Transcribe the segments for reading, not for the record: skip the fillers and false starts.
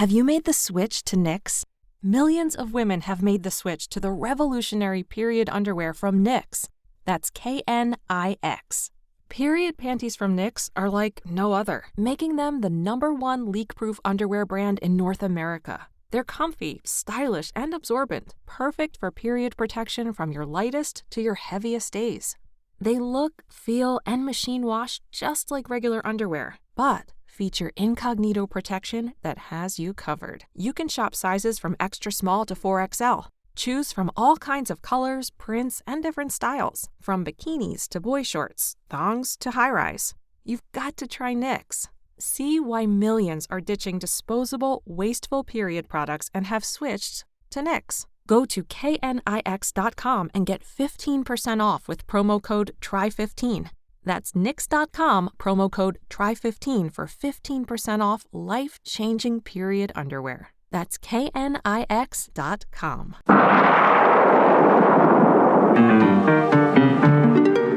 Have you made the switch to Knix? Millions of women have made the switch to the revolutionary period underwear from Knix. That's Knix. Period panties from Knix are like no other, making them the #1 leak-proof underwear brand in North America. They're comfy, stylish, and absorbent, perfect for period protection from your lightest to your heaviest days. They look, feel, and machine wash just like regular underwear, but feature incognito protection that has you covered. You can shop sizes from extra small to 4XL. Choose from all kinds of colors, prints, and different styles, from bikinis to boy shorts, thongs to high-rise. You've got to try Knix. See why millions are ditching disposable, wasteful period products and have switched to Knix. Go to knix.com and get 15% off with promo code TRY15. That's knix.com, promo code TRY15 for 15% off life-changing period underwear. That's knix.com.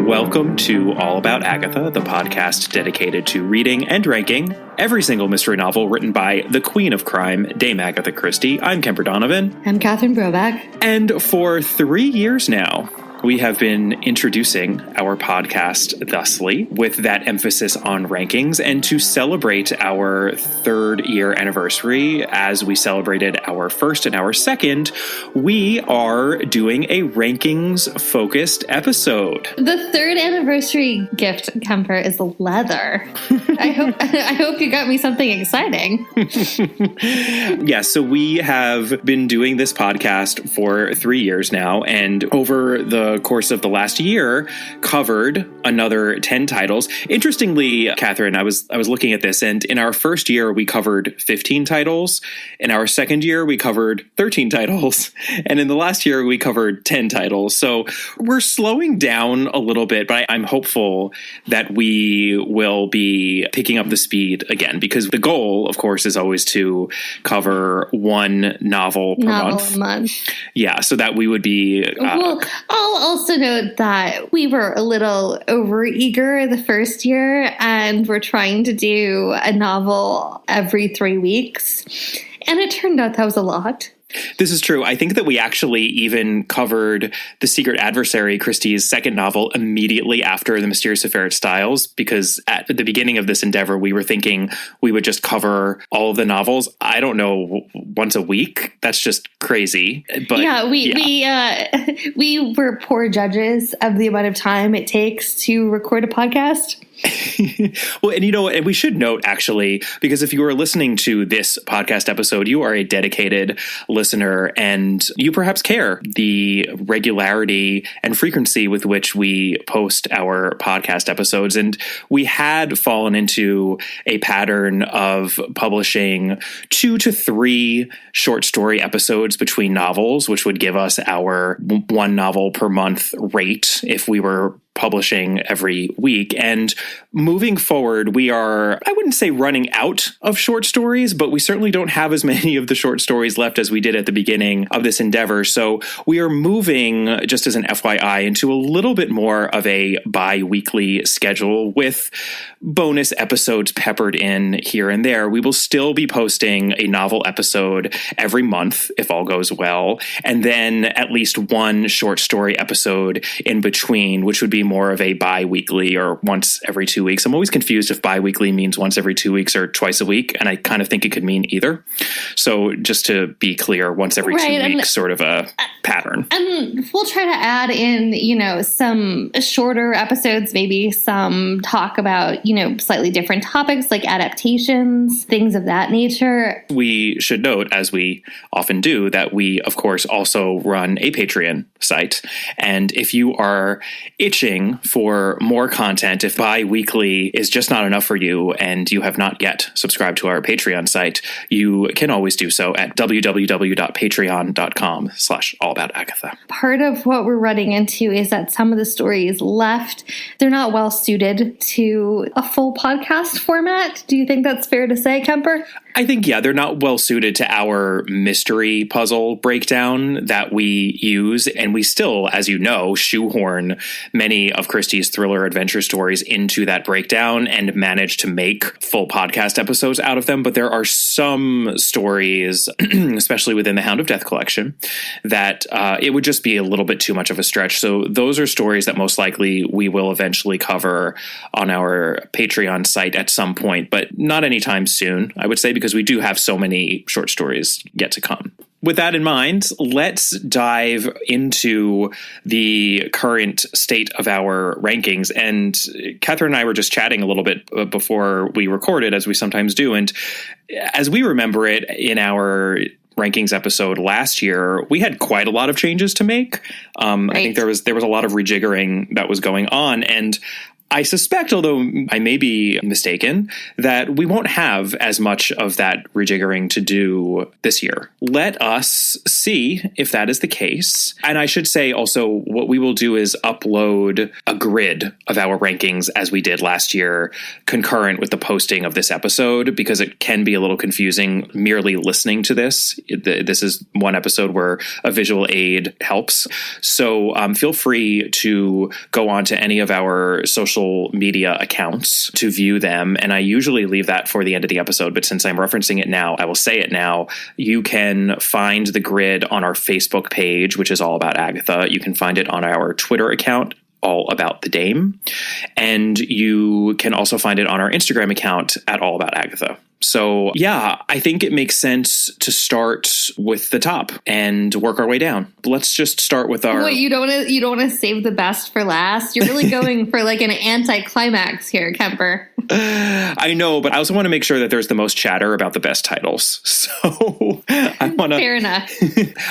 Welcome to All About Agatha, the podcast dedicated to reading and ranking every single mystery novel written by the Queen of Crime, Dame Agatha Christie. I'm Kemper Donovan. I'm Catherine Broback. And for 3 years now, we have been introducing our podcast thusly, with that emphasis on rankings, and to celebrate our 3rd year anniversary, as we celebrated our first and our second, we are doing a rankings-focused episode. The 3rd anniversary gift, Kemper, is leather. I hope you got me something exciting. Yeah, so we have been doing this podcast for 3 years now, and over the course of the last year covered another 10 titles. Interestingly, Catherine, I was looking at this, and in our first year we covered 15 titles. In our second year we covered 13 titles, and in the last year we covered 10 titles. So we're slowing down a little bit, but I'm hopeful that we will be picking up the speed again, because the goal, of course, is always to cover one novel per month. A month. Yeah, so that we would be... Well, I'll also note that we were a little overeager the first year, and we're trying to do a novel every 3 weeks. And it turned out that was a lot. This is true. I think that we actually even covered The Secret Adversary, Christie's second novel, immediately after The Mysterious Affair at Styles, because at the beginning of this endeavor, we were thinking we would just cover all of the novels. I don't know, once a week. That's just crazy. But we were poor judges of the amount of time it takes to record a podcast. Well, and and we should note, actually, because if you are listening to this podcast episode, you are a dedicated listener and you perhaps care the regularity and frequency with which we post our podcast episodes. And we had fallen into a pattern of publishing 2 to 3 short story episodes between novels, which would give us our 1 novel per month rate if we were publishing every week. And moving forward, we are, I wouldn't say running out of short stories, but we certainly don't have as many of the short stories left as we did at the beginning of this endeavor. So we are moving, just as an FYI, into a little bit more of a bi-weekly schedule with bonus episodes peppered in here and there. We will still be posting a novel episode every month, if all goes well, and then at least 1 short story episode in between, which would be more of a bi-weekly or once every 2 weeks. I'm always confused if bi-weekly means once every 2 weeks or twice a week, and I kind of think it could mean either. So just to be clear, once every 2 weeks, sort of a pattern. And we'll try to add in, some shorter episodes, maybe some talk about, slightly different topics like adaptations, things of that nature. We should note, as we often do, that we, of course, also run a Patreon site. And if you are itching for more content, if bi-weekly is just not enough for you and you have not yet subscribed to our Patreon site, you can always do so at www.patreon.com/allaboutagatha. Part of what we're running into is that some of the stories left, they're not well suited to a full podcast format. Do you think that's fair to say, Kemper? I think, yeah, they're not well suited to our mystery puzzle breakdown that we use. And we still, as you know, shoehorn many of Christie's thriller adventure stories into that breakdown and manage to make full podcast episodes out of them. But there are some stories, especially within the Hound of Death collection, that it would just be a little bit too much of a stretch. So those are stories that most likely we will eventually cover on our Patreon site at some point, but not anytime soon, I would say, because we do have so many short stories yet to come. With that in mind, let's dive into the current state of our rankings. And Catherine and I were just chatting a little bit before we recorded, as we sometimes do. And as we remember it in our rankings episode last year, we had quite a lot of changes to make. Right. I think there was a lot of rejiggering that was going on. And I suspect, although I may be mistaken, that we won't have as much of that rejiggering to do this year. Let us see if that is the case. And I should say also, what we will do is upload a grid of our rankings as we did last year, concurrent with the posting of this episode, because it can be a little confusing merely listening to this. This is one episode where a visual aid helps. So feel free to go on to any of our social media accounts to view them. And I usually leave that for the end of the episode, but since I'm referencing it now, I will say it now. You can find the grid on our Facebook page, which is All About Agatha. You can find it on our Twitter account, All About the Dame. And you can also find it on our Instagram account at All About Agatha. So yeah, I think it makes sense to start with the top and work our way down. Let's just start with our... Wait, you don't want to save the best for last? You're really going for like an anti-climax here, Kemper. I know, but I also want to make sure that there's the most chatter about the best titles. So I want to... Fair enough.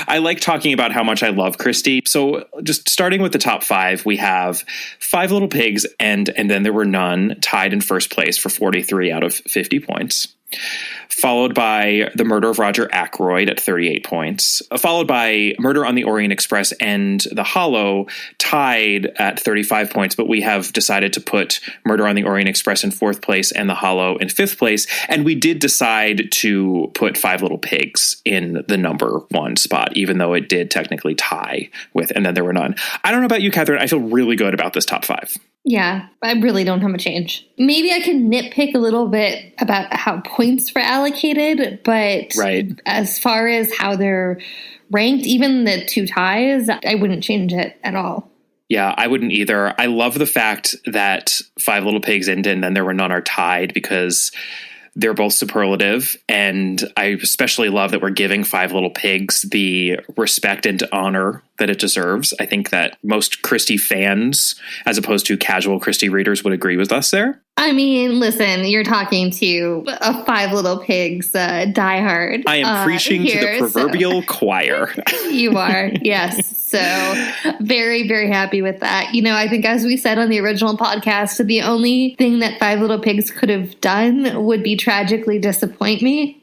I like talking about how much I love Christie. So just starting with the top five, we have Five Little Pigs and Then There Were None, tied in first place for 43 out of 50 points. Followed by The Murder of Roger Ackroyd at 38 points, followed by Murder on the Orient Express and The Hollow, tied at 35 points, but we have decided to put Murder on the Orient Express in fourth place and The Hollow in fifth place, and we did decide to put Five Little Pigs in the number one spot, even though it did technically tie with And Then There Were None. I don't know about you, Catherine, I feel really good about this top five. Yeah, I really don't have a change. Maybe I can nitpick a little bit about how points were allocated, but as far as how they're ranked, even the two ties, I wouldn't change it at all. Yeah, I wouldn't either. I love the fact that Five Little Pigs and Then There Were None are tied because they're both superlative, and I especially love that we're giving Five Little Pigs the respect and honor that it deserves. I think that most Christie fans, as opposed to casual Christie readers, would agree with us there. I mean, listen, you're talking to a Five Little Pigs diehard. I am preaching to the proverbial choir. You are, yes. So very, very happy with that. You know, I think as we said on the original podcast, the only thing that Five Little Pigs could have done would be tragically disappoint me.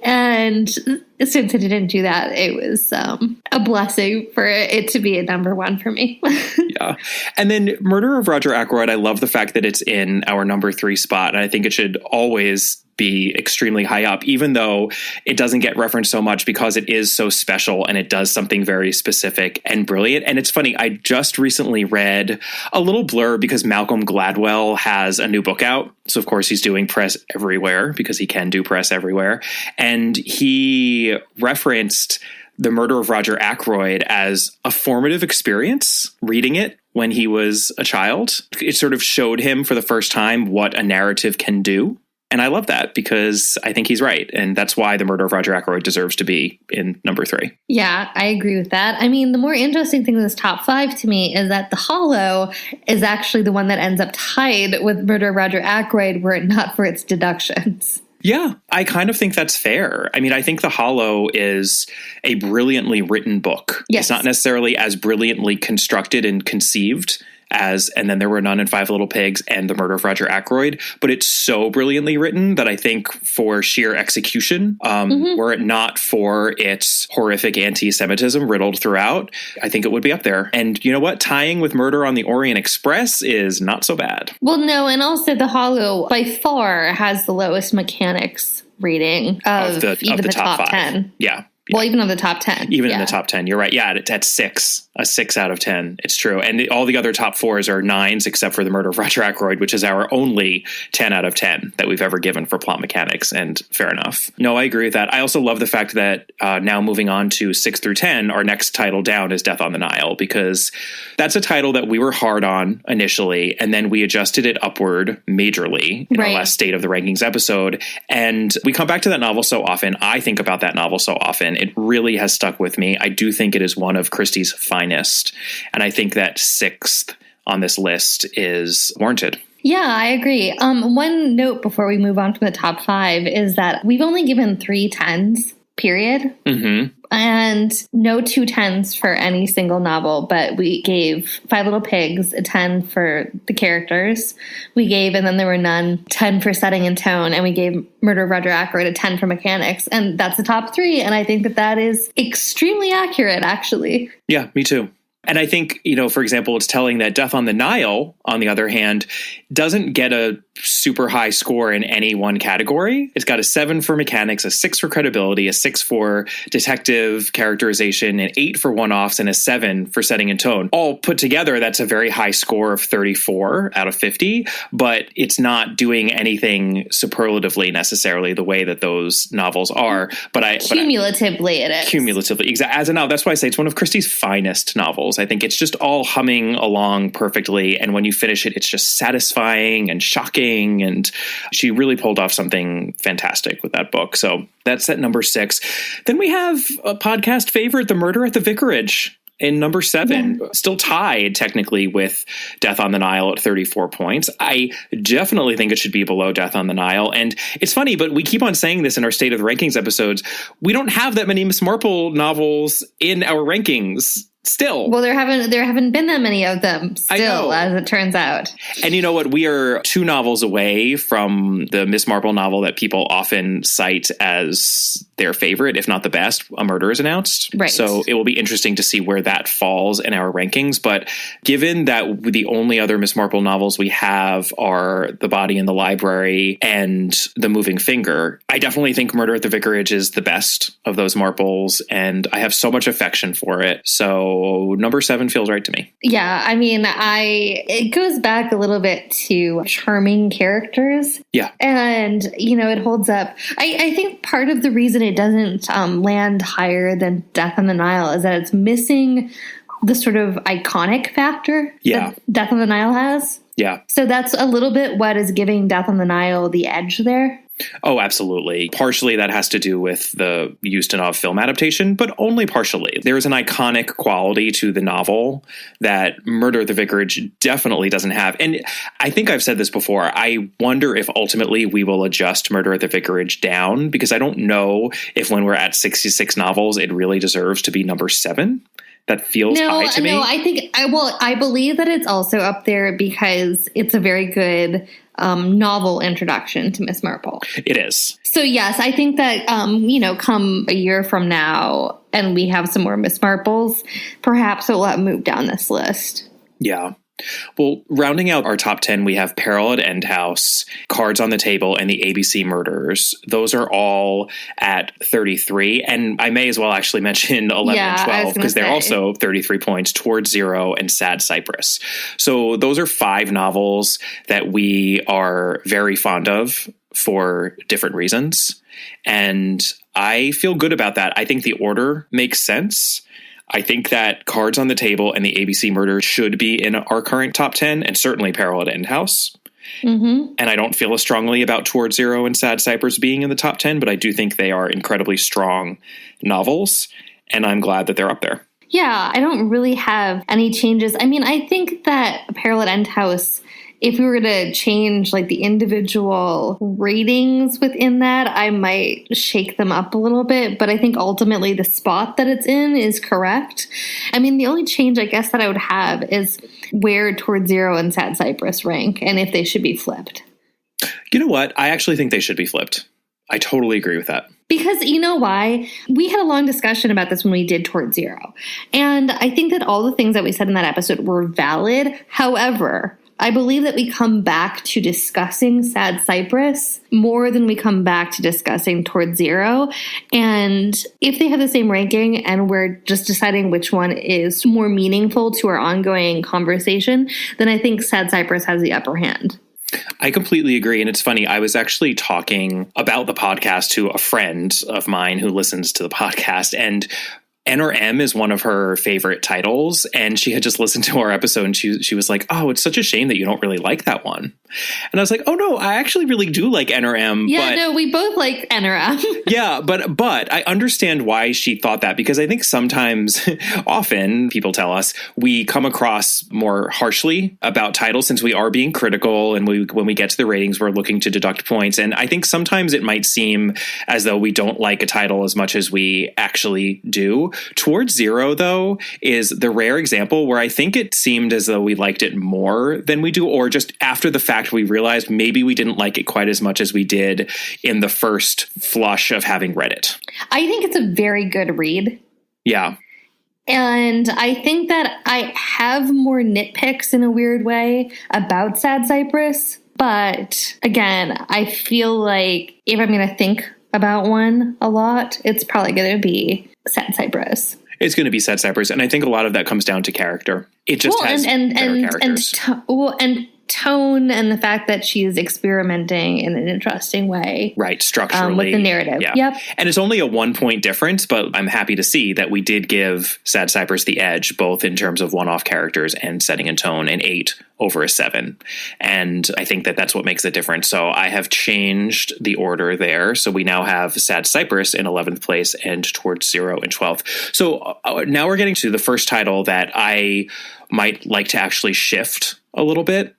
And since it didn't do that, it was a blessing for it to be a number one for me. Yeah. And then Murder of Roger Ackroyd, I love the fact that it's in our number three spot. And I think it should always be extremely high up, even though it doesn't get referenced so much because it is so special and it does something very specific and brilliant. And it's funny, I just recently read a little blurb because Malcolm Gladwell has a new book out. So of course he's doing press everywhere because he can do press everywhere. And he referenced The Murder of Roger Ackroyd as a formative experience reading it when he was a child. It sort of showed him for the first time what a narrative can do. And I love that because I think he's right. And that's why The Murder of Roger Ackroyd deserves to be in number three. Yeah, I agree with that. I mean, the more interesting thing in this top five to me is that The Hollow is actually the one that ends up tied with Murder of Roger Ackroyd were it not for its deductions. Yeah, I kind of think that's fair. I mean, I think The Hollow is a brilliantly written book. Yes. It's not necessarily as brilliantly constructed and conceived as And Then There Were None and Five Little Pigs and The Murder of Roger Ackroyd, but it's so brilliantly written that I think for sheer execution, were it not for its horrific anti-Semitism riddled throughout, I think it would be up there. And you know what? Tying with Murder on the Orient Express is not so bad. Well, no, and also The Hollow by far has the lowest mechanics rating of even the top 10. Yeah. Well, even of the top 10. Even in the top 10. You're right. Yeah, at 6. A 6 out of 10. It's true. And all the other top 4s are 9s, except for The Murder of Roger Ackroyd, which is our only 10 out of 10 that we've ever given for plot mechanics. And fair enough. No, I agree with that. I also love the fact that now moving on to 6 through 10, our next title down is Death on the Nile, because that's a title that we were hard on initially, and then we adjusted it upward majorly in our last State of the Rankings episode. And we come back to that novel so often. I think about that novel so often. It really has stuck with me. I do think it is one of Christie's finest. And I think that 6th on this list is warranted. Yeah, I agree. One note before we move on to the top 5 is that we've only given 3 10s, period. Mm-hmm. And no 2 10s for any single novel, but we gave Five Little Pigs a 10 for the characters. We gave, and then there were none, 10 for setting and tone, and we gave Murder of Roger Ackroyd a 10 for mechanics. And that's the top 3, and I think that that is extremely accurate, actually. Yeah, me too. And I think, for example, it's telling that Death on the Nile, on the other hand, doesn't get a super high score in any one category. It's got a 7 for mechanics, a 6 for credibility, a 6 for detective characterization, an 8 for one-offs, and a 7 for setting and tone. All put together, that's a very high score of 34 out of 50, but it's not doing anything superlatively necessarily the way that those novels are. Cumulatively, it is. Cumulatively, exactly. As a novel, that's why I say it's one of Christie's finest novels. I think it's just all humming along perfectly, and when you finish it, it's just satisfying and shocking. And she really pulled off something fantastic with that book. So that's at number 6. Then we have a podcast favorite, The Murder at the Vicarage, in number 7, still tied technically with Death on the Nile at 34 points. I definitely think it should be below Death on the Nile. And it's funny, but we keep on saying this in our State of the Rankings episodes. We don't have that many Miss Marple novels in our rankings. Still. Well, there haven't been that many of them still, as it turns out. And you know what? We are 2 novels away from the Miss Marple novel that people often cite as their favorite, if not the best, A Murder is Announced. Right. So it will be interesting to see where that falls in our rankings. But given that the only other Miss Marple novels we have are The Body in the Library and The Moving Finger, I definitely think Murder at the Vicarage is the best of those Marples, and I have so much affection for it. So number 7 feels right to me. Yeah, I mean, it goes back a little bit to charming characters. Yeah. And, it holds up. I think part of the reason it doesn't land higher than Death on the Nile is that it's missing the sort of iconic factor that Death on the Nile has. Yeah. So that's a little bit what is giving Death on the Nile the edge there. Oh, absolutely. Partially that has to do with the Ustinov film adaptation, but only partially. There's an iconic quality to the novel that Murder at the Vicarage definitely doesn't have. And I think I've said this before. I wonder if ultimately we will adjust Murder at the Vicarage down, because I don't know if when we're at 66 novels, it really deserves to be number 7. That feels high to me. No, I believe that it's also up there because it's a very good novel introduction to Miss Marple. It is. So yes, I think that, come a year from now and we have some more Miss Marples, perhaps it will have moved down this list. Yeah. Well, rounding out our top 10, we have Peril at End House, Cards on the Table, and the ABC Murders. Those are all at 33. And I may as well actually mention 11 and 12 because they're also 33 points, Towards Zero and Sad Cypress. So those are 5 novels that we are very fond of for different reasons. And I feel good about that. I think the order makes sense. I think that Cards on the Table and the ABC Murder should be in our current top 10, and certainly Peril at End House. Mm-hmm. And I don't feel as strongly about Towards Zero and Sad Cypress being in the top 10, but I do think they are incredibly strong novels, and I'm glad that they're up there. Yeah, I don't really have any changes. I mean, I think that Peril at End House, if we were to change like the individual ratings within that, I might shake them up a little bit. But I think ultimately the spot that it's in is correct. I mean, the only change I guess that I would have is where Towards Zero and Sad Cypress rank and if they should be flipped. You know what? I actually think they should be flipped. I totally agree with that. Because you know why? We had a long discussion about this when we did Towards Zero. And I think that all the things that we said in that episode were valid. However, I believe that we come back to discussing Sad Cypress more than we come back to discussing Towards Zero. And if they have the same ranking and we're just deciding which one is more meaningful to our ongoing conversation, then I think Sad Cypress has the upper hand. I completely agree. And it's funny, I was actually talking about the podcast to a friend of mine who listens to the podcast, and N or M is one of her favorite titles, and she had just listened to our episode, and she was like, "Oh, it's such a shame that you don't really like that one." And I was like, "Oh no, I actually really do like N or M." Yeah, no, we both like N or M. Yeah, but I understand why she thought that, because I think sometimes, often people tell us we come across more harshly about titles since we are being critical, and when we get to the ratings, we're looking to deduct points. And I think sometimes it might seem as though we don't like a title as much as we actually do. Towards Zero, though, is the rare example where I think it seemed as though we liked it more than we do, or just after the fact we realized maybe we didn't like it quite as much as we did in the first flush of having read it. I think it's a very good read. Yeah. And I think that I have more nitpicks in a weird way about Sad Cypress. But again, I feel like if I'm going to think about one a lot, it's probably going to be Sad Cypress. It's going to be Sad Cypress, and I think a lot of that comes down to character. It just has better characters. And tone, and the fact that she's experimenting in an interesting way. Right, structurally. With the narrative. Yeah. Yep. And it's only a 1-point difference, but I'm happy to see that we did give Sad Cypress the edge, both in terms of one-off characters and setting and tone, an 8 over a 7. And I think that that's what makes the difference. So I have changed the order there. So we now have Sad Cypress in 11th place and Towards Zero in 12th. So now we're getting to the first title that I might like to actually shift a little bit.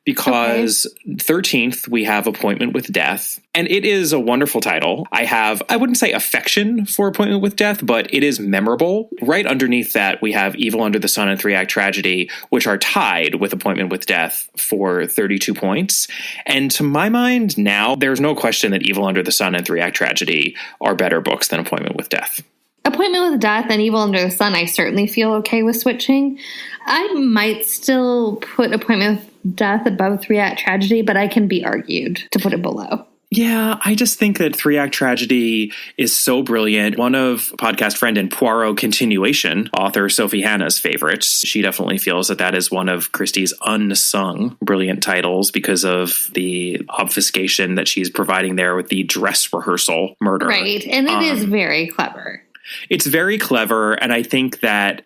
Because 13th, we have Appointment with Death, and it is a wonderful title. I wouldn't say affection for Appointment with Death, but it is memorable. Right underneath that, we have Evil Under the Sun and 3-Act Tragedy, which are tied with Appointment with Death for 32 points. And to my mind now, there's no question that Evil Under the Sun and 3-Act Tragedy are better books than Appointment with Death. Appointment with Death and Evil Under the Sun, I certainly feel okay with switching. I might still put Appointment with Death above 3-Act Tragedy, but I can be argued to put it below. Yeah, I just think that 3-Act Tragedy is so brilliant. One of podcast friend and Poirot continuation author Sophie Hannah's favorites. She definitely feels that that is one of Christie's unsung brilliant titles because of the obfuscation that she's providing there with the dress rehearsal murder. Right, and it is very clever. It's very clever, and I think that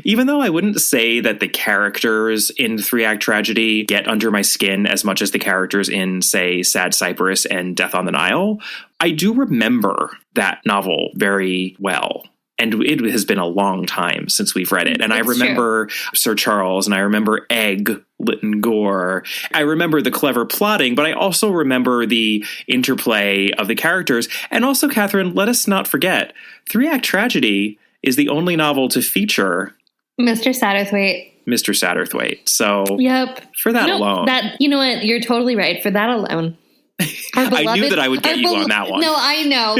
even though I wouldn't say that the characters in 3-Act Tragedy get under my skin as much as the characters in, say, Sad Cypress and Death on the Nile, I do remember that novel very well. And it has been a long time since we've read it. And I remember Sir Charles, and I remember Egg, Lytton Gore. I remember the clever plotting, but I also remember the interplay of the characters. And also, Catherine, let us not forget, 3-Act Tragedy is the only novel to feature Mr. Satterthwaite. Mr. Satterthwaite. So for that alone. You know what? You're totally right. For that alone. I knew that I would get you on that one. No, I know.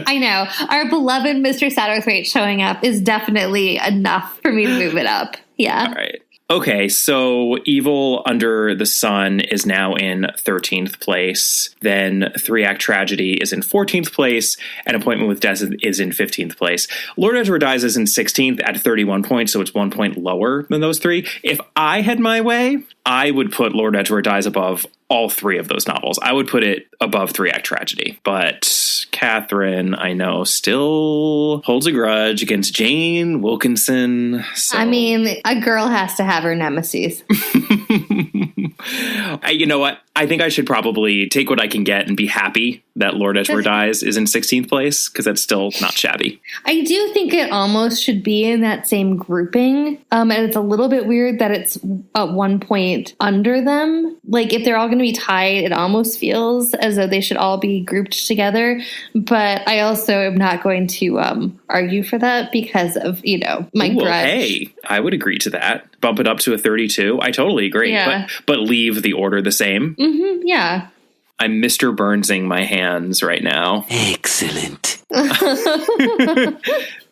I know. Our beloved Mr. Satterthwaite showing up is definitely enough for me to move it up. Yeah. All right. Okay, so Evil Under the Sun is now in 13th place. Then 3-Act Tragedy is in 14th place, and Appointment with Death is in 15th place. Lord Edward Dies is in 16th at 31 points, so it's 1 point lower than those three. If I had my way, I would put Lord Edward Dies above all three of those novels. I would put it above 3-Act Tragedy. But Catherine, I know, still holds a grudge against Jane Wilkinson. So. I mean, a girl has to have her nemesis. You know what? I think I should probably take what I can get and be happy that Lord Edward Dies is in 16th place, because that's still not shabby. I do think it almost should be in that same grouping. And it's a little bit weird that it's at 1 point under them. Like, if they're all going to be tied, it almost feels as though they should all be grouped together. But I also am not going to argue for that because of, my grudge. Hey, I would agree to that. Bump it up to a 32. I totally agree. Yeah. But leave the order the same. Mm-hmm, yeah. I'm Mr. Burnsing my hands right now. Excellent.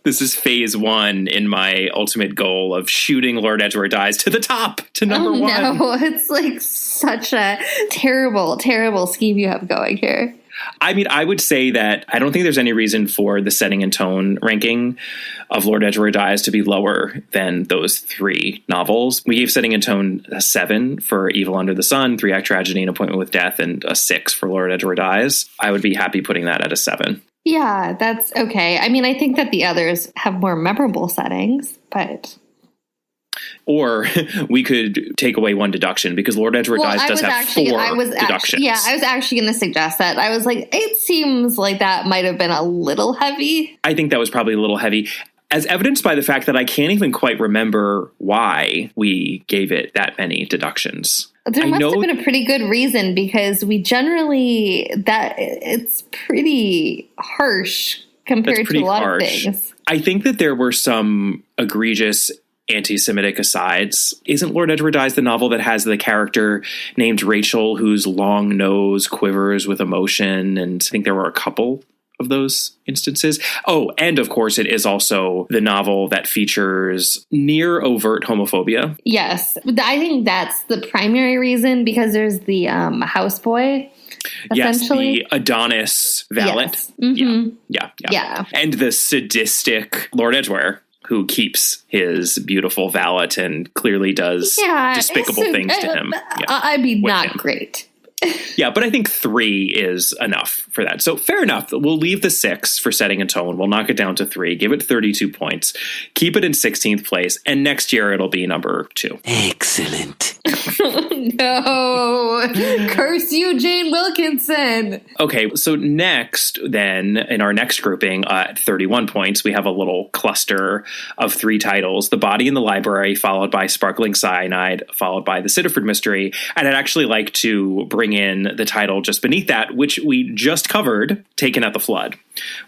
This is phase 1 in my ultimate goal of shooting Lord Edward Dies to the top, to number 1. No, it's like such a terrible, terrible scheme you have going here. I mean, I would say that I don't think there's any reason for the setting and tone ranking of Lord Edward Dies to be lower than those 3 novels. We gave setting and tone a 7 for Evil Under the Sun, 3-Act Tragedy, An Appointment with Death, and a 6 for Lord Edward Dies. I would be happy putting that at a 7. Yeah, that's okay. I mean, I think that the others have more memorable settings, but... Or we could take away 1 deduction because Lord Edward Dies does have 4 deductions. I was actually going to suggest that. I was like, it seems like that might have been a little heavy. I think that was probably a little heavy, as evidenced by the fact that I can't even quite remember why we gave it that many deductions. There must have been a pretty good reason because we generally, it's pretty harsh compared to a lot of things. I think that there were some egregious anti-Semitic asides. Isn't Lord Edward Dies the novel that has the character named Rachel whose long nose quivers with emotion? And I think there were a couple of those instances. Oh, and of course it is also the novel that features near overt homophobia. Yes. I think that's the primary reason because there's the houseboy. Yes, the Adonis valet. Yes. Mm-hmm. Yeah. And the sadistic Lord Edgware, who keeps his beautiful valet and clearly does despicable things to him. I mean, not great. Yeah, but I think 3 is enough for that. So fair enough. We'll leave the 6 for setting and tone. We'll knock it down to 3. Give it 32 points. Keep it in 16th place. And next year it'll be number 2. Excellent. No. Curse you, Jane Wilkinson. Okay, so next then, in our next grouping at 31 points, we have a little cluster of 3 titles. The Body in the Library, followed by Sparkling Cyanide, followed by The Sitterford Mystery. And I'd actually like to bring in the title just beneath that, which we just covered, Taken at the Flood,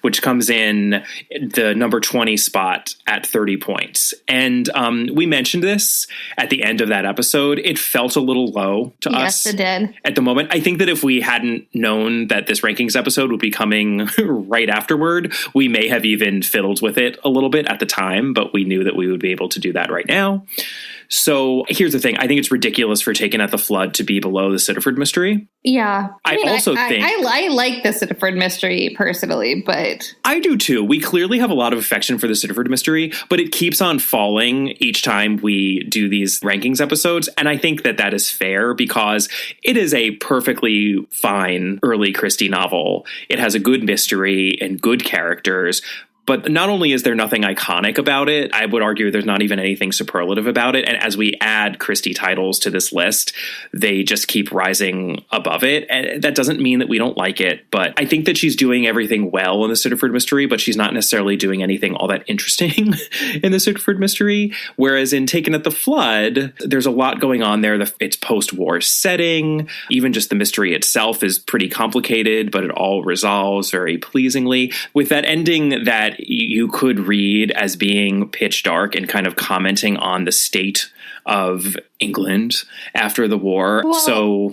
which comes in the number 20 spot at 30 points. And we mentioned this at the end of that episode. It felt a little low to us. Yes, it did. At the moment. I think that if we hadn't known that this rankings episode would be coming right afterward, we may have even fiddled with it a little bit at the time, but we knew that we would be able to do that right now. So here's the thing. I think it's ridiculous for Taken at the Flood to be below The Sitterford Mystery. Yeah. I like The Sitterford Mystery personally, but... I do too. We clearly have a lot of affection for The Sitterford Mystery, but it keeps on falling each time we do these rankings episodes. And I think that that is fair because it is a perfectly fine early Christie novel. It has a good mystery and good characters. But not only is there nothing iconic about it, I would argue there's not even anything superlative about it. And as we add Christie titles to this list, they just keep rising above it. And that doesn't mean that we don't like it. But I think that she's doing everything well in The Sitterford Mystery, but she's not necessarily doing anything all that interesting in The Sitterford Mystery. Whereas in Taken at the Flood, there's a lot going on there. It's post-war setting. Even just the mystery itself is pretty complicated, but it all resolves very pleasingly. With that ending that you could read as being pitch dark and kind of commenting on the state of England after the war.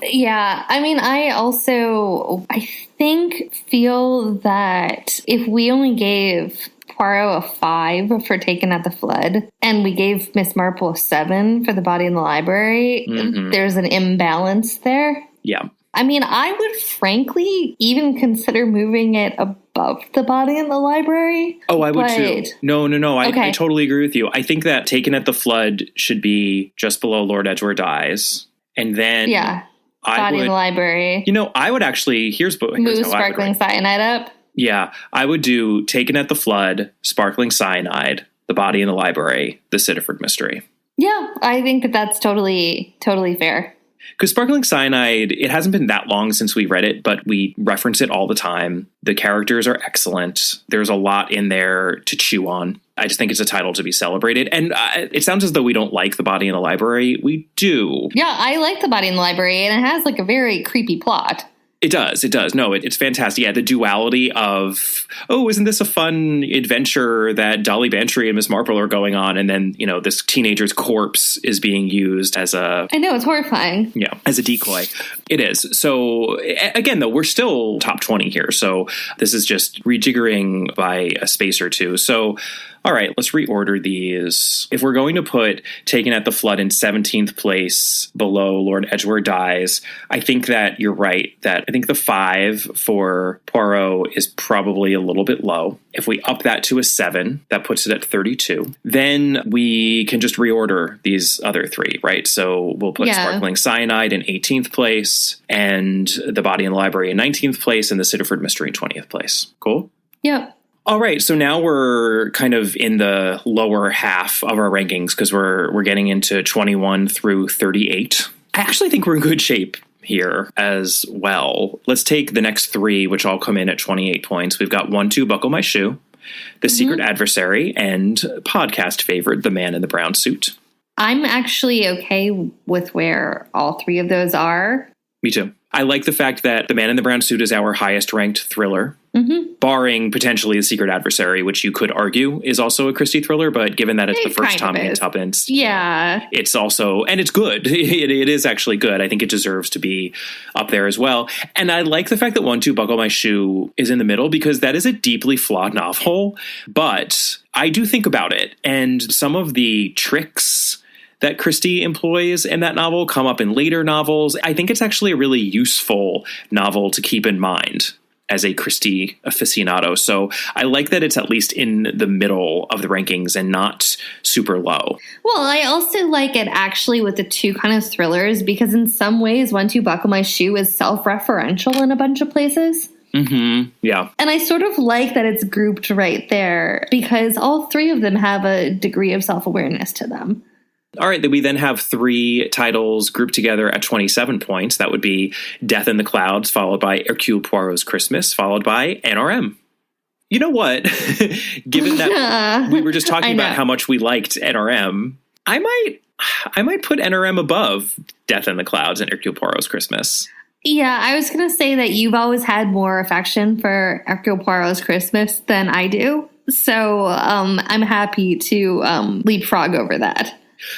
Yeah, I mean, I think feel that if we only gave Poirot a 5 for Taken at the Flood, and we gave Miss Marple a 7 for The Body in the Library, there's an imbalance there. Yeah. I mean, I would frankly even consider moving it above The Body in the Library. Oh, I would too. No. Okay. I totally agree with you. I think that Taken at the Flood should be just below Lord Edward Dies. And then... Yeah. Body in the Library. You know, I would actually... Here's move Sparkling Cyanide up. Yeah. I would do Taken at the Flood, Sparkling Cyanide, The Body in the Library, The Sitterford Mystery. Yeah, I think that that's totally fair. Because Sparkling Cyanide, it hasn't been that long since we read it, but we reference it all the time. The characters are excellent. There's a lot in there to chew on. I just think it's a title to be celebrated. And it sounds as though we don't like The Body in the Library. We do. Yeah, I like The Body in the Library, and it has like a very creepy plot. It does. No, it's fantastic. Yeah, the duality of, oh, isn't this a fun adventure that Dolly Bantry and Miss Marple are going on? And then, this teenager's corpse is being used as I know, it's horrifying. Yeah, as a decoy. It is. So, again, though, we're still top 20 here. So this is just rejiggering by a space or two. So, all right, let's reorder these. If we're going to put Taken at the Flood in 17th place below Lord Edgeworth Dies, I think that you're right, that I think the 5 for Poirot is probably a little bit low. If we up that to a 7, that puts it at 32. Then we can just reorder these other 3, right? So we'll put Sparkling Cyanide in 18th place, and The Body in the Library in 19th place, and The Sittaford Mystery in 20th place. Cool? Yep. All right, so now we're kind of in the lower half of our rankings because we're getting into 21 through 38. I actually think we're in good shape here as well. Let's take the next 3, which all come in at 28 points. We've got 1, 2, Buckle My Shoe, The Secret Adversary, and podcast favorite, The Man in the Brown Suit. I'm actually okay with where all 3 of those are. Me too. I like the fact that The Man in the Brown Suit is our highest ranked thriller, barring potentially The Secret Adversary, which you could argue is also a Christie thriller, but given that it's the first Tommy and Tuppence, it's also, and it's good. It is actually good. I think it deserves to be up there as well. And I like the fact that 1, 2, Buckle My Shoe is in the middle because that is a deeply flawed novel, but I do think about it, and some of the tricks that Christie employs in that novel come up in later novels. I think it's actually a really useful novel to keep in mind as a Christie aficionado. So I like that it's at least in the middle of the rankings and not super low. Well, I also like it actually with the 2 kind of thrillers because in some ways 1, 2, Buckle My Shoe is self-referential in a bunch of places. Yeah. And I sort of like that it's grouped right there because all 3 of them have a degree of self-awareness to them. All right, we then have 3 titles grouped together at 27 points. That would be Death in the Clouds, followed by Hercule Poirot's Christmas, followed by NRM. You know what? Given that we were just talking about how much we liked NRM, I might put NRM above Death in the Clouds and Hercule Poirot's Christmas. Yeah, I was going to say that you've always had more affection for Hercule Poirot's Christmas than I do. So I'm happy to leapfrog over that.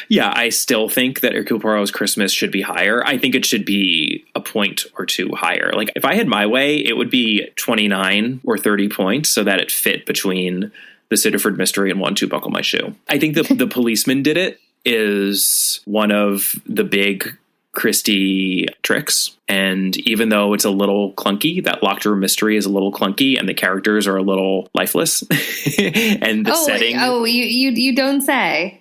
Yeah, I still think that Hercule Poirot's Christmas should be higher. I think it should be a point or 2 higher. Like, if I had my way, it would be 29 or 30 points so that it fit between The Sittaford Mystery and 1, 2, Buckle My Shoe. I think the Policeman Did It is one of the big Christie tricks. And even though it's a little clunky, that locked room mystery is a little clunky and the characters are a little lifeless. And the setting. Oh, you don't say.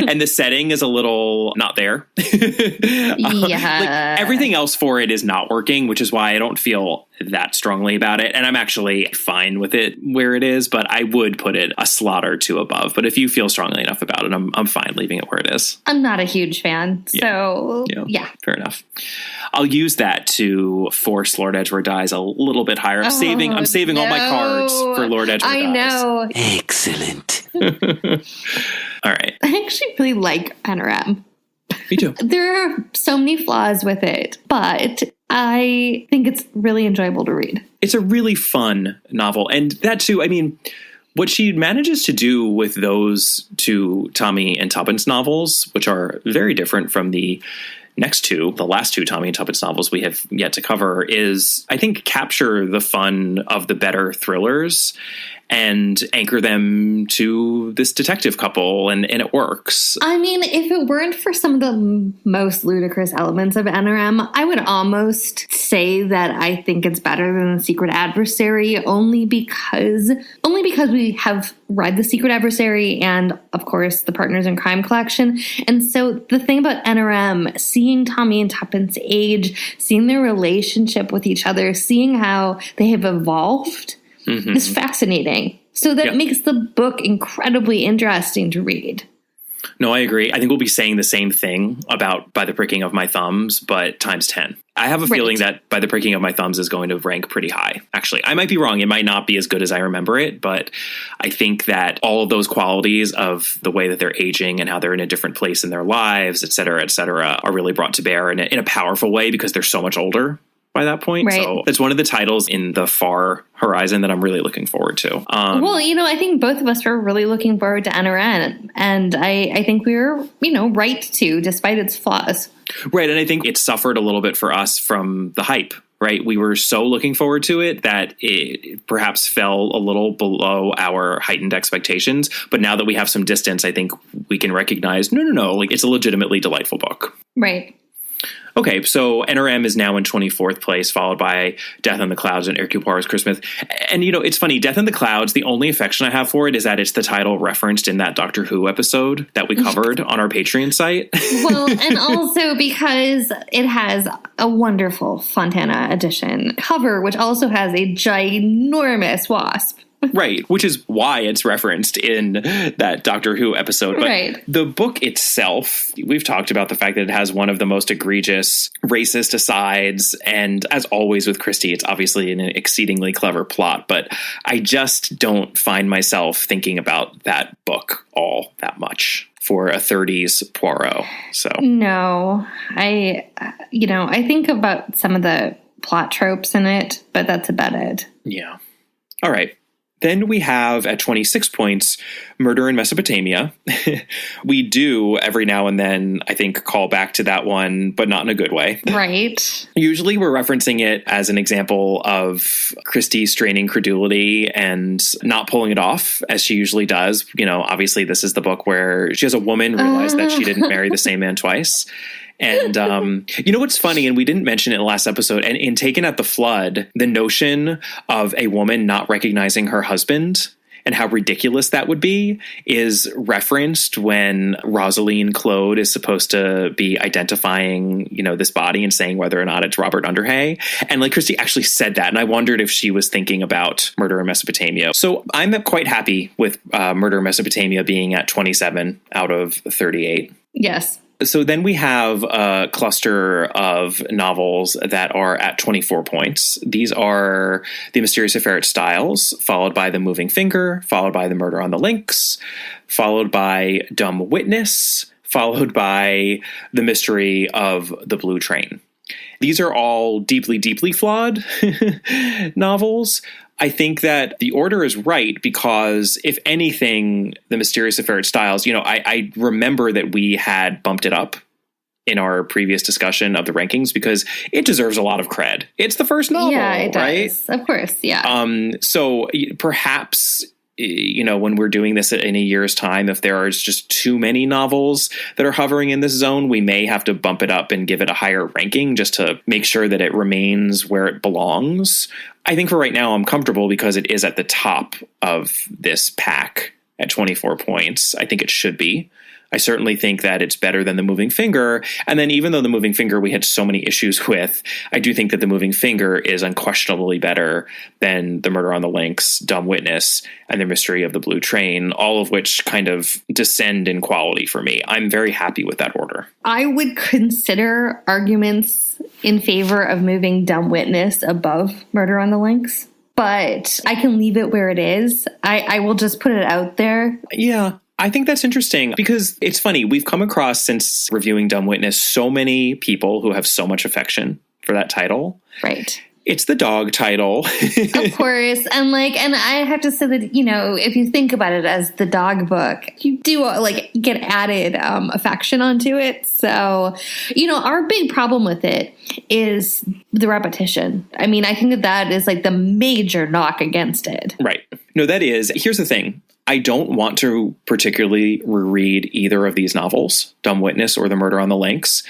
And the setting is a little not there. Yeah. Everything else for it is not working, which is why I don't feel that strongly about it. And I'm actually fine with it where it is, but I would put it a slot or 2 above. But if you feel strongly enough about it, I'm fine leaving it where it is. I'm not a huge fan. So, yeah. Fair enough. I'll use that to force Lord Edgeworth Dies a little bit higher. I'm saving all my cards for Lord Edgeworth Dies. I know. Excellent. All right. I actually really like NRM. Me too. There are so many flaws with it, but I think it's really enjoyable to read. It's a really fun novel. And that too, I mean, what she manages to do with those 2 Tommy and Tuppence novels, which are very different from the last two Tommy and Tuppence novels we have yet to cover, is, I think, capture the fun of the better thrillers and anchor them to this detective couple, and it works. I mean, if it weren't for some of the most ludicrous elements of NRM, I would almost say that I think it's better than The Secret Adversary, only because we have read The Secret Adversary and, of course, the Partners in Crime collection. And so the thing about NRM, seeing Tommy and Tuppence age, seeing their relationship with each other, seeing how they have evolved, is fascinating. So that makes the book incredibly interesting to read. No, I agree. I think we'll be saying the same thing about By the Pricking of My Thumbs, but times 10. I have a feeling that By the Pricking of My Thumbs is going to rank pretty high. Actually, I might be wrong. It might not be as good as I remember it, but I think that all of those qualities of the way that they're aging and how they're in a different place in their lives, et cetera, are really brought to bear in a powerful way because they're so much older. by that point. Right. So it's one of the titles in the far horizon that I'm really looking forward to. Well, I think both of us were really looking forward to NRN, and I think we were, right to, despite its flaws. Right. And I think it suffered a little bit for us from the hype. Right. We were so looking forward to it that it perhaps fell a little below our heightened expectations. But now that we have some distance, I think we can recognize, no, like it's a legitimately delightful book. Right. Okay, so NRM is now in 24th place, followed by Death in the Clouds and Hercule Poirot's Christmas. And, it's funny, Death in the Clouds, the only affection I have for it is that it's the title referenced in that Doctor Who episode that we covered on our Patreon site. Well, and also because it has a wonderful Fontana edition cover, which also has a ginormous wasp. Right, which is why it's referenced in that Doctor Who episode. But right. The book itself, we've talked about the fact that it has one of the most egregious racist asides. And as always with Christie, it's obviously an exceedingly clever plot. But I just don't find myself thinking about that book all that much for a 30s Poirot. So no, I think about some of the plot tropes in it, but that's about it. Yeah. All right. Then we have at 26 points, Murder in Mesopotamia. We do every now and then, I think, call back to that one, but not in a good way. Right. Usually we're referencing it as an example of Christie straining credulity and not pulling it off, as she usually does. Obviously this is the book where she has a woman realize that she didn't marry the same man twice. And what's funny, and we didn't mention it in the last episode, and in Taken at the Flood, the notion of a woman not recognizing her husband and how ridiculous that would be is referenced when Rosaline Claude is supposed to be identifying, this body and saying whether or not it's Robert Underhay. And like Christie actually said that. And I wondered if she was thinking about Murder in Mesopotamia. So I'm quite happy with Murder in Mesopotamia being at 27 out of 38. Yes. So then we have a cluster of novels that are at 24 points. These are The Mysterious Affair at Styles, followed by The Moving Finger, followed by The Murder on the Links, followed by Dumb Witness, followed by The Mystery of the Blue Train. These are all deeply, deeply flawed novels. I think that the order is right because, if anything, The Mysterious Affair at Styles, I remember that we had bumped it up in our previous discussion of the rankings because it deserves a lot of cred. It's the first novel, yeah, it right? does. Of course, yeah. So perhaps, when we're doing this in a year's time, if there are just too many novels that are hovering in this zone, we may have to bump it up and give it a higher ranking just to make sure that it remains where it belongs. I think for right now, I'm comfortable because it is at the top of this pack at 24 points. I think it should be. I certainly think that it's better than The Moving Finger. And then even though The Moving Finger we had so many issues with, I do think that The Moving Finger is unquestionably better than The Murder on the Links, Dumb Witness, and The Mystery of the Blue Train, all of which kind of descend in quality for me. I'm very happy with that order. I would consider arguments in favor of moving Dumb Witness above Murder on the Links, but I can leave it where it is. I will just put it out there. Yeah. I think that's interesting because it's funny. We've come across, since reviewing Dumb Witness, so many people who have so much affection for that title. Right. It's the dog title. Of course. And I have to say that, if you think about it as the dog book, you do get added affection onto it. So, our big problem with it is the repetition. I mean, I think that is the major knock against it. Right. No, that is. Here's the thing. I don't want to particularly reread either of these novels, Dumb Witness or The Murder on the Links.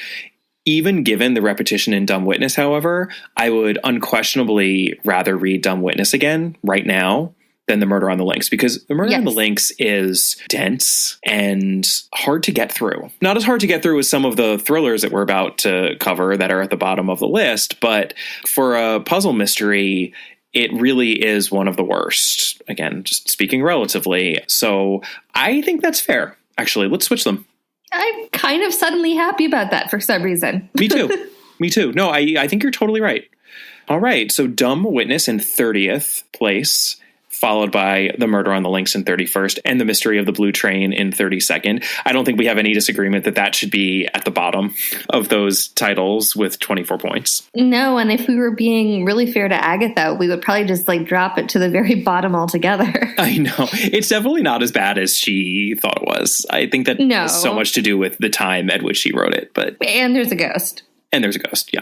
Even given the repetition in Dumb Witness, however, I would unquestionably rather read Dumb Witness again right now than The Murder on the Links, because The Murder on the Links is dense and hard to get through. Not as hard to get through as some of the thrillers that we're about to cover that are at the bottom of the list, but for a puzzle mystery, it really is one of the worst. Again, just speaking relatively. So I think that's fair. Actually, let's switch them. I'm kind of suddenly happy about that for some reason. Me too. Me too. No, I think you're totally right. All right. So Dumb Witness in 30th place, followed by The Murder on the Links in 31st and The Mystery of the Blue Train in 32nd. I don't think we have any disagreement that that should be at the bottom of those titles with 24 points. No, and if we were being really fair to Agatha, we would probably just drop it to the very bottom altogether. I know. It's definitely not as bad as she thought it was. I think that has so much to do with the time at which she wrote it. And there's a ghost. And there's a ghost, yeah.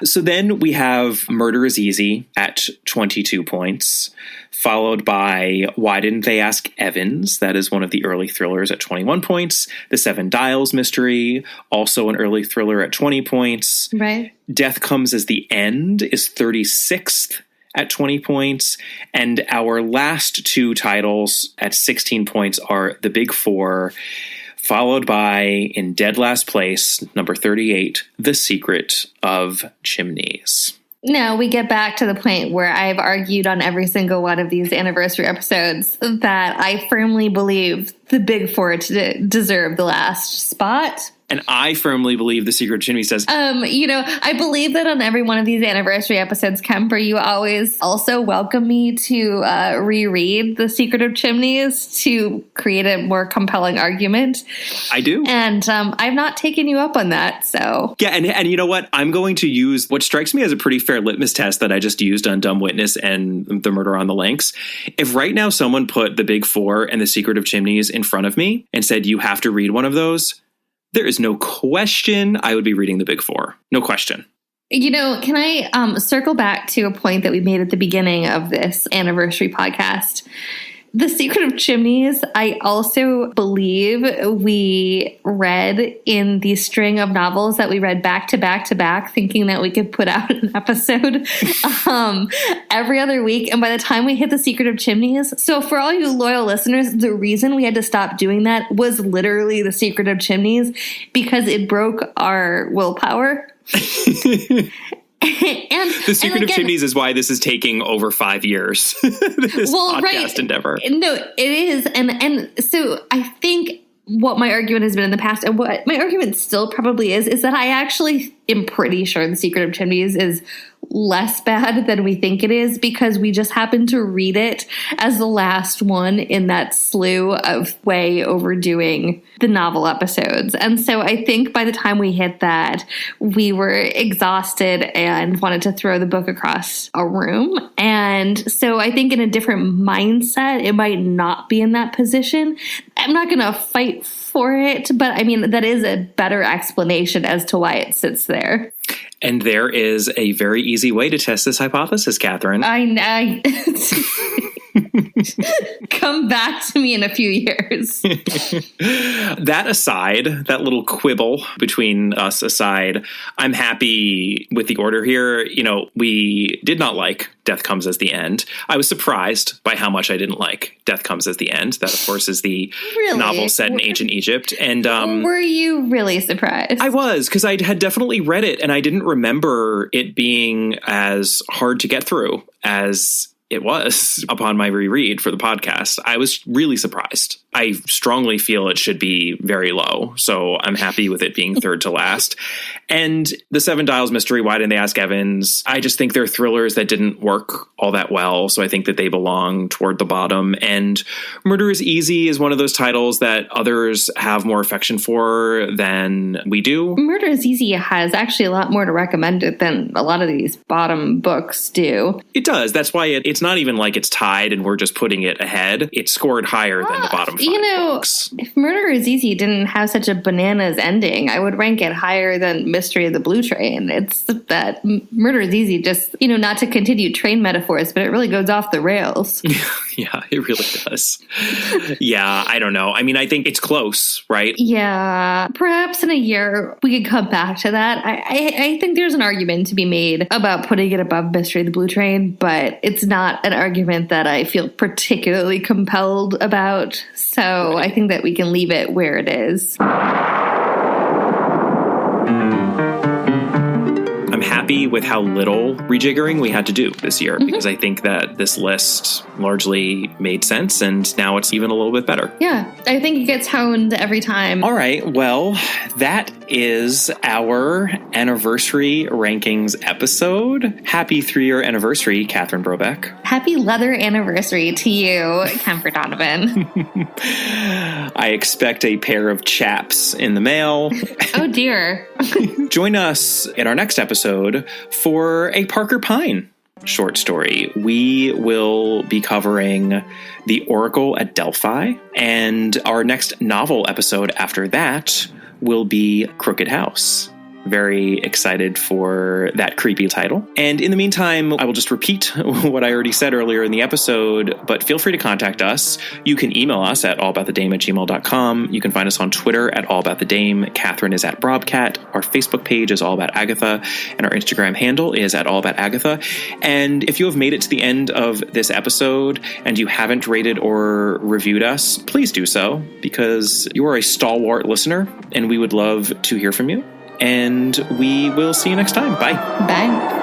So then we have Murder is Easy at 22 points, followed by Why Didn't They Ask Evans? That is one of the early thrillers at 21 points. The Seven Dials Mystery, also an early thriller at 20 points. Right. Death Comes as the End is 36th at 20 points. And our last two titles at 16 points are The Big Four, followed by, in dead last place, number 38, The Secret of Chimneys. Now we get back to the point where I've argued on every single one of these anniversary episodes that I firmly believe the Big Four deserve the last spot. And I firmly believe The Secret of Chimneys does. I believe that on every one of these anniversary episodes, Kemper, you always also welcome me to reread The Secret of Chimneys to create a more compelling argument. I do. And I've not taken you up on that, so. Yeah, and you know what? I'm going to use what strikes me as a pretty fair litmus test that I just used on Dumb Witness and The Murder on the Links. If right now someone put The Big Four and The Secret of Chimneys in front of me and said, you have to read one of those, there is no question I would be reading The Big Four. No question. Can I circle back to a point that we made at the beginning of this anniversary podcast? The Secret of Chimneys, I also believe we read in the string of novels that we read back to back to back, thinking that we could put out an episode every other week. And by the time we hit The Secret of Chimneys, so for all you loyal listeners, the reason we had to stop doing that was literally The Secret of Chimneys, because it broke our willpower. The Secret of Chimneys is why this is taking over 5 years. This podcast endeavor. No, it is. And so I think what my argument has been in the past, and what my argument still probably is that I actually am pretty sure The Secret of Chimneys is less bad than we think it is, because we just happened to read it as the last one in that slew of way overdoing the novel episodes. And so I think by the time we hit that, we were exhausted and wanted to throw the book across a room. And so I think in a different mindset, it might not be in that position. I'm not going to fight for it, but I mean, that is a better explanation as to why it sits there. And there is a very easy way to test this hypothesis, Catherine. I come back to me in a few years. That aside, that little quibble between us aside, I'm happy with the order here. We did not like Death Comes as the End. I was surprised by how much I didn't like Death Comes as the End. That, of course, is the novel set in ancient Egypt. And were you really surprised? I was, because I had definitely read it, and I didn't remember it being as hard to get through as it was upon my reread for the podcast. I was really surprised. I strongly feel it should be very low, so I'm happy with it being third to last. And The Seven Dials Mystery, Why Didn't They Ask Evans? I just think they're thrillers that didn't work all that well, so I think that they belong toward the bottom. And Murder is Easy is one of those titles that others have more affection for than we do. Murder is Easy has actually a lot more to recommend it than a lot of these bottom books do. It does. That's why it's not even like it's tied and we're just putting it ahead. It scored higher than the bottom 5 books. If Murder is Easy didn't have such a bananas ending, I would rank it higher than Mystery of the Blue Train. It's that Murder is Easy just, not to continue train metaphors, but it really goes off the rails. Yeah, it really does. Yeah, I don't know. I mean, I think it's close, right? Yeah. Perhaps in a year we could come back to that. I think there's an argument to be made about putting it above Mystery of the Blue Train, but it's not an argument that I feel particularly compelled about. So I think that we can leave it where it is. I'm happy happy with how little rejiggering we had to do this year, because I think that this list largely made sense, and now it's even a little bit better. Yeah, I think it gets honed every time. All right, well, that is our anniversary rankings episode. Happy 3-year anniversary, Catherine Brobeck. Happy leather anniversary to you, Kemper Donovan. I expect a pair of chaps in the mail. Oh, dear. Join us in our next episode for a Parker Pine short story. We will be covering The Oracle at Delphi, and our next novel episode after that will be Crooked House. Very excited for that creepy title. And in the meantime, I will just repeat what I already said earlier in the episode, but feel free to contact us. You can email us at allaboutthedame@gmail.com. You can find us on Twitter at allaboutthedame. Catherine is at Brobcat. Our Facebook page is All About Agatha, and our Instagram handle is at All About Agatha. And if you have made it to the end of this episode and you haven't rated or reviewed us, please do so, because you are a stalwart listener, and we would love to hear from you. And we will see you next time. Bye. Bye.